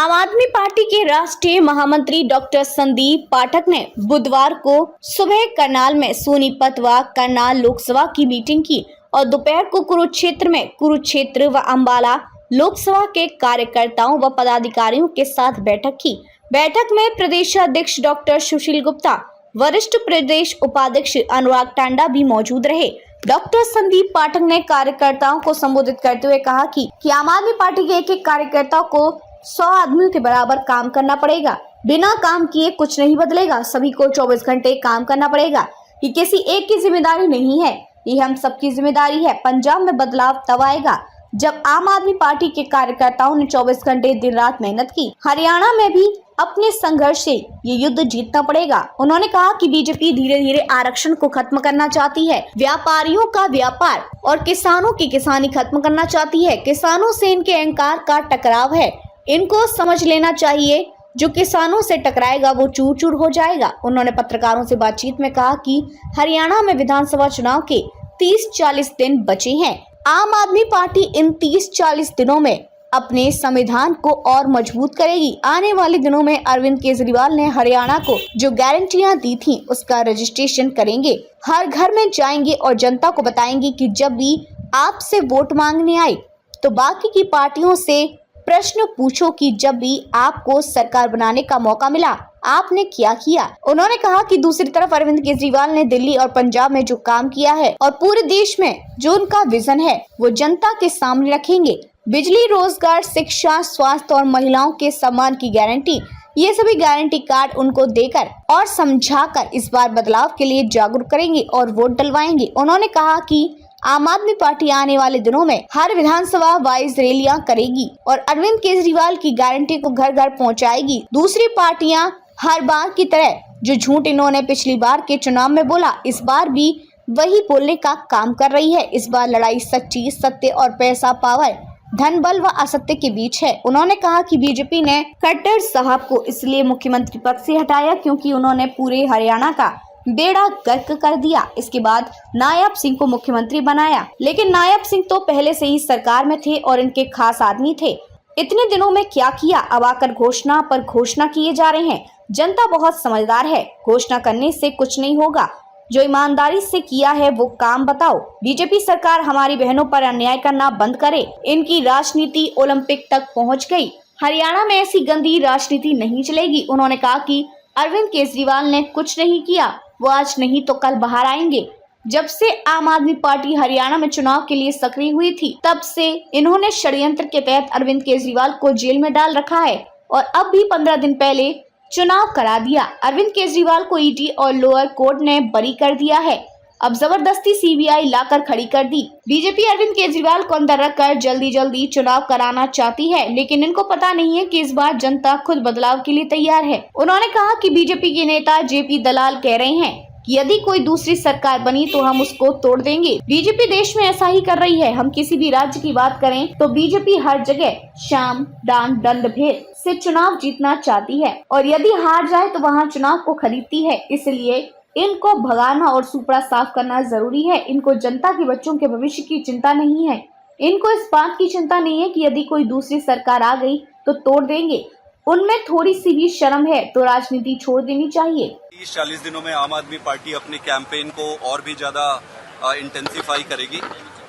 आम आदमी पार्टी के राष्ट्रीय महामंत्री डॉक्टर संदीप पाठक ने बुधवार को सुबह करनाल में सोनीपत व करनाल लोकसभा की मीटिंग की और दोपहर को कुरुक्षेत्र में कुरुक्षेत्र व अंबाला लोकसभा के कार्यकर्ताओं व पदाधिकारियों के साथ बैठक की। बैठक में प्रदेश अध्यक्ष डॉक्टर सुशील गुप्ता, वरिष्ठ प्रदेश उपाध्यक्ष अनुराग टांडा भी मौजूद रहे। डॉक्टर संदीप पाठक ने कार्यकर्ताओं को संबोधित करते हुए कहा कि आम आदमी पार्टी के एक कार्यकर्ता को 100 आदमियों के बराबर काम करना पड़ेगा। बिना काम किए कुछ नहीं बदलेगा। सभी को 24 घंटे काम करना पड़ेगा। ये किसी एक की जिम्मेदारी नहीं है, ये हम सबकी जिम्मेदारी है। पंजाब में बदलाव तब आएगा जब आम आदमी पार्टी के कार्यकर्ताओं ने 24 घंटे दिन रात मेहनत की। हरियाणा में भी अपने संघर्ष से ये युद्ध जीतना पड़ेगा। उन्होंने कहा कि बीजेपी धीरे धीरे आरक्षण को खत्म करना चाहती है, व्यापारियों का व्यापार और किसानों की किसानी खत्म करना चाहती है। किसानों से इनके अहंकार का टकराव है, इनको समझ लेना चाहिए। जो किसानों से टकराएगा वो चूर चूर हो जाएगा। उन्होंने पत्रकारों से बातचीत में कहा कि हरियाणा में विधानसभा चुनाव के 30-40 दिन बचे हैं। आम आदमी पार्टी इन 30-40 दिनों में अपने संविधान को और मजबूत करेगी। आने वाले दिनों में अरविंद केजरीवाल ने हरियाणा को जो गारंटियां दी थी उसका रजिस्ट्रेशन करेंगे, हर घर में जाएंगे और जनता को बताएंगे कि जब भी आपसे वोट मांगने आए तो बाकी की पार्टियों से प्रश्न पूछो कि जब भी आपको सरकार बनाने का मौका मिला आपने क्या किया। उन्होंने कहा कि दूसरी तरफ अरविंद केजरीवाल ने दिल्ली और पंजाब में जो काम किया है और पूरे देश में जो उनका विजन है वो जनता के सामने रखेंगे। बिजली, रोजगार, शिक्षा, स्वास्थ्य और महिलाओं के सम्मान की गारंटी, ये सभी गारंटी कार्ड उनको देकर और समझाकर इस बार बदलाव के लिए जागरूक करेंगे और वोट डलवाएंगे। उन्होंने कहा कि आम आदमी पार्टी आने वाले दिनों में हर विधानसभा वाइज रैलियां करेगी और अरविंद केजरीवाल की गारंटी को घर घर पहुंचाएगी। दूसरी पार्टियां हर बार की तरह जो झूठ इन्होंने पिछली बार के चुनाव में बोला, इस बार भी वही बोलने का काम कर रही है। इस बार लड़ाई सच्ची, सत्य और पैसा, पावर, धन, बल व असत्य के बीच है। उन्होंने कहा कि बीजेपी ने खट्टर साहब को इसलिए मुख्यमंत्री पद से हटाया क्योंकि उन्होंने पूरे हरियाणा का बेड़ा गर्क कर दिया। इसके बाद नायब सिंह को मुख्यमंत्री बनाया, लेकिन नायब सिंह तो पहले से ही सरकार में थे और इनके खास आदमी थे। इतने दिनों में क्या किया? अब आकर घोषणा पर घोषणा किए जा रहे हैं। जनता बहुत समझदार है, घोषणा करने से कुछ नहीं होगा। जो ईमानदारी से किया है वो काम बताओ। बीजेपी सरकार हमारी बहनों पर अन्याय करना बंद करे। इनकी राजनीति ओलंपिक तक पहुंच गई। हरियाणा में ऐसी गंदी राजनीति नहीं चलेगी। उन्होंने कहा कि अरविंद केजरीवाल ने कुछ नहीं किया, वो आज नहीं तो कल बाहर आएंगे। जब से आम आदमी पार्टी हरियाणा में चुनाव के लिए सक्रिय हुई थी तब से इन्होंने षड्यंत्र के तहत अरविंद केजरीवाल को जेल में डाल रखा है और अब भी 15 दिन पहले चुनाव करा दिया। अरविंद केजरीवाल को ईडी और लोअर कोर्ट ने बरी कर दिया है। अब जबरदस्ती सीबीआई लाकर खड़ी कर दी। बीजेपी अरविंद केजरीवाल को अंदर रखकर जल्दी जल्दी कराना चाहती है, लेकिन इनको पता नहीं है कि इस बार जनता खुद बदलाव के लिए तैयार है। उन्होंने कहा कि बीजेपी के नेता जेपी दलाल कह रहे हैं कि यदि कोई दूसरी सरकार बनी तो हम उसको तोड़ देंगे। बीजेपी देश में ऐसा ही कर रही है। हम किसी भी राज्य की बात करें तो बीजेपी हर जगह शाम, दान, दंड भेद से चुनाव जीतना चाहती है और यदि हार जाए तो वहाँ चुनाव को खरीदती है। इसलिए इनको भगाना और सुपड़ा साफ करना जरूरी है। इनको जनता के बच्चों के भविष्य की चिंता नहीं है। इनको इस बात की चिंता नहीं है कि यदि कोई दूसरी सरकार आ गई तो तोड़ देंगे। उनमें थोड़ी सी भी शर्म है तो राजनीति छोड़ देनी चाहिए। 30-40 दिनों में आम आदमी पार्टी अपने कैंपेन को और भी ज्यादा इंटेंसिफाई करेगी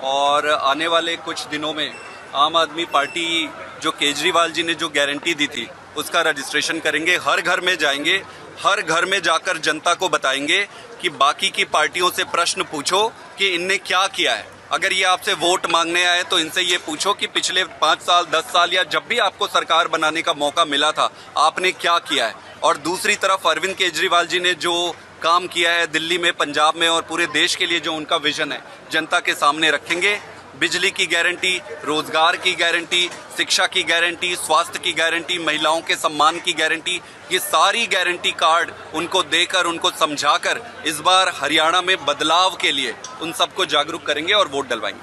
और आने वाले कुछ दिनों में आम आदमी पार्टी जो केजरीवाल जी ने जो गारंटी दी थी उसका रजिस्ट्रेशन करेंगे। हर घर में जाएंगे, हर घर में जाकर जनता को बताएंगे कि बाकी की पार्टियों से प्रश्न पूछो कि इनने क्या किया है। अगर ये आपसे वोट मांगने आए तो इनसे ये पूछो कि पिछले 5 साल, 10 साल या जब भी आपको सरकार बनाने का मौका मिला था आपने क्या किया है। और दूसरी तरफ अरविंद केजरीवाल जी ने जो काम किया है दिल्ली में, पंजाब में और पूरे देश के लिए जो उनका विजन है जनता के सामने रखेंगे। बिजली की गारंटी, रोजगार की गारंटी, शिक्षा की गारंटी, स्वास्थ्य की गारंटी, महिलाओं के सम्मान की गारंटी, ये सारी गारंटी कार्ड उनको देकर, उनको समझाकर इस बार हरियाणा में बदलाव के लिए उन सबको जागरूक करेंगे और वोट डलवाएंगे।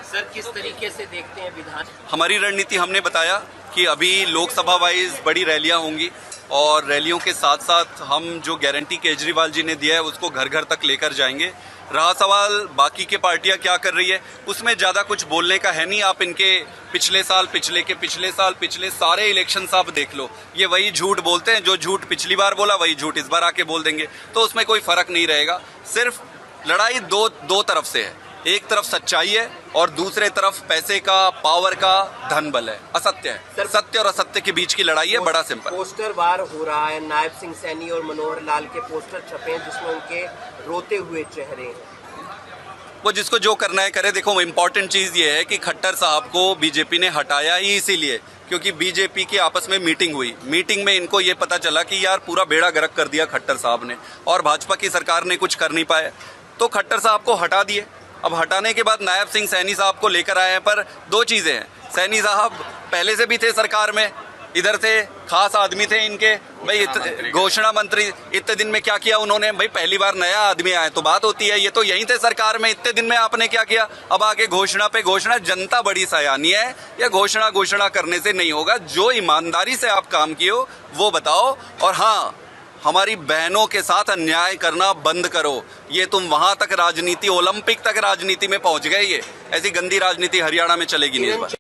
सर, किस तरीके से देखते हैं विधान? हमारी रणनीति हमने बताया कि अभी लोकसभा वाइज बड़ी रैलियां होंगी और रैलियों के साथ साथ हम जो गारंटी केजरीवाल जी ने दिया है उसको घर घर तक लेकर जाएंगे। रहा सवाल बाकी के पार्टियां क्या कर रही है, उसमें ज़्यादा कुछ बोलने का है नहीं। आप इनके पिछले साल, पिछले सारे इलेक्शंस आप देख लो, ये वही झूठ बोलते हैं। जो झूठ पिछली बार बोला वही झूठ इस बार आके बोल देंगे, तो उसमें कोई फर्क नहीं रहेगा। सिर्फ लड़ाई दो तरफ से है, एक तरफ सच्चाई है और दूसरे तरफ पैसे का, पावर का, धन बल है, असत्य है। सत्य और असत्य के बीच की लड़ाई है, बड़ा सिंपल। पोस्टर वार हो रहा है, नायब सिंह सैनी और मनोहर लाल के पोस्टर छपे हैं जिसमें उनके रोते हुए चेहरे हैं। वो जिसको जो करना है करे। देखो, इम्पोर्टेंट चीज़ ये है कि खट्टर साहब को बीजेपी ने हटाया ही इसीलिए क्योंकि बीजेपी की आपस में मीटिंग हुई। मीटिंग में इनको ये पता चला कि यार पूरा बेड़ा गर्क कर दिया खट्टर साहब ने और भाजपा की सरकार ने कुछ कर नहीं पाया, तो खट्टर साहब को हटा दिए। अब हटाने के बाद नायब सिंह सैनी साहब को लेकर आए हैं, पर दो चीज़ें हैं। सैनी साहब पहले से भी थे सरकार में, इधर थे, खास आदमी थे इनके भाई, घोषणा मंत्री। इतने दिन में क्या किया उन्होंने भाई? पहली बार नया आदमी आया तो बात होती है, ये तो यहीं थे सरकार में, इतने दिन में आपने क्या किया? अब आके घोषणा पे घोषणा। जनता बड़ी सयानी है, ये घोषणा करने से नहीं होगा। जो ईमानदारी से आप काम किए हो वो बताओ। और हाँ, हमारी बहनों के साथ अन्याय करना बंद करो। ये तुम वहां तक राजनीति, ओलंपिक तक राजनीति में पहुंच गए। ये ऐसी गंदी राजनीति हरियाणा में चलेगी नहीं इस बार।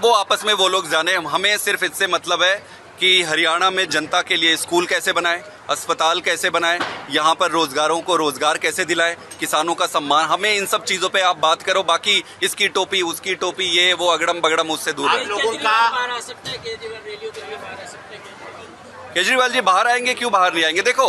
वो आपस में वो लोग जाने, हमें सिर्फ इससे मतलब है कि हरियाणा में जनता के लिए स्कूल कैसे बनाए, अस्पताल कैसे बनाए, यहाँ पर रोजगारों को रोजगार कैसे दिलाए, किसानों का सम्मान। हमें इन सब चीज़ों पे आप बात करो, बाकी इसकी टोपी उसकी टोपी, ये वो अगड़म बगड़म उससे दूर है। लोगों का केजरीवाल जी बाहर आएंगे, क्यों बाहर नहीं आएंगे? देखो,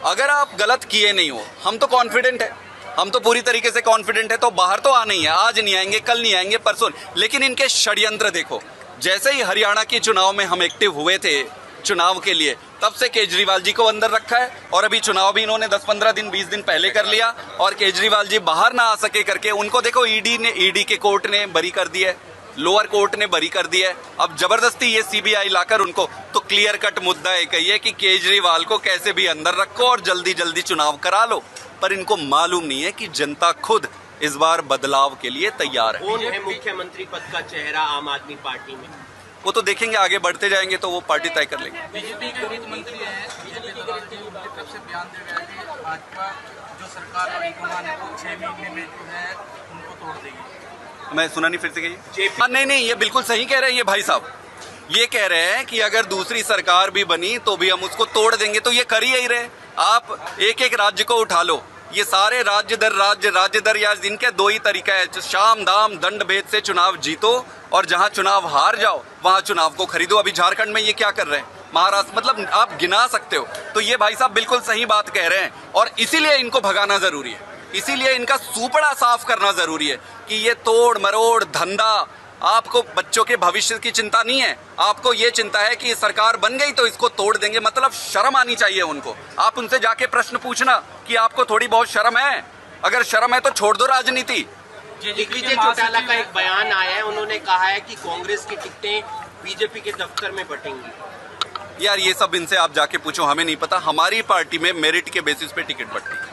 अगर आप गलत किए नहीं हो, हम तो कॉन्फिडेंट है, हम तो पूरी तरीके से कॉन्फिडेंट है, तो बाहर तो आना ही है। आज नहीं आएंगे, कल नहीं आएंगे, परसों। लेकिन इनके षड्यंत्र देखो। जैसे ही हरियाणा के चुनाव में हम एक्टिव हुए थे चुनाव के लिए, तब से केजरीवाल जी को अंदर रखा है और अभी चुनाव भी इन्होंने 10-15 दिन 20 दिन पहले कर लिया और केजरीवाल जी बाहर ना आ सके करके उनको देखो ईडी के कोर्ट ने बरी कर दिया है, लोअर कोर्ट ने बरी कर दिया है। अब जबरदस्ती ये सीबीआई लाकर उनको, तो क्लियर कट मुद्दा एक ही है कि केजरीवाल को कैसे भी अंदर रखो और जल्दी जल्दी चुनाव करा लो। पर इनको मालूम नहीं है कि जनता खुद इस बार बदलाव के लिए तैयार है। कौन है मुख्यमंत्री पद का चेहरा आम आदमी पार्टी में? वो तो देखेंगे, आगे बढ़ते जाएंगे तो वो पार्टी तय कर लेंगे। बीजेपी के वित्त मंत्री हैं, बीजेपी द्वारा उनकी तरफ से बयान दिया गया है कि भाजपा जो सरकार और कमान है वो 6 महीने में जो है उनको तोड़ देगी। मैं सुना नहीं, फिर से कहिए। हाँ, नहीं, ये बिल्कुल सही कह रहे हैं ये भाई साहब। ये कह रहे हैं कि अगर दूसरी सरकार भी बनी तो भी हम उसको तोड़ देंगे, तो ये कर ही रहे। आप एक एक राज्य को उठा लो, ये सारे राज्य दर या इनके दो ही तरीका है, शाम दाम दंड भेद से चुनाव जीतो और जहां चुनाव हार जाओ वहां चुनाव को खरीदो। अभी झारखंड में ये क्या कर रहे हैं, महाराष्ट्र, मतलब आप गिना सकते हो। तो ये भाई साहब बिल्कुल सही बात कह रहे हैं और इसीलिए इनको भगाना जरूरी है, इसीलिए इनका सुपड़ा साफ करना जरूरी है कि ये तोड़ मरोड़ धंधा। आपको बच्चों के भविष्य की चिंता नहीं है, आपको ये चिंता है कि सरकार बन गई तो इसको तोड़ देंगे। मतलब शर्म आनी चाहिए उनको। आप उनसे जाके प्रश्न पूछना कि आपको थोड़ी बहुत शर्म है। अगर शर्म है तो छोड़ दो राजनीति। दिग्विजय चौटाला का एक बयान आया है, उन्होंने कहा है कि कांग्रेस की टिकटें बीजेपी के दफ्तर में बटेंगी। यार ये सब इनसे आप जाके पूछो, हमें नहीं पता। हमारी पार्टी में मेरिट के बेसिस पे टिकट बटती है।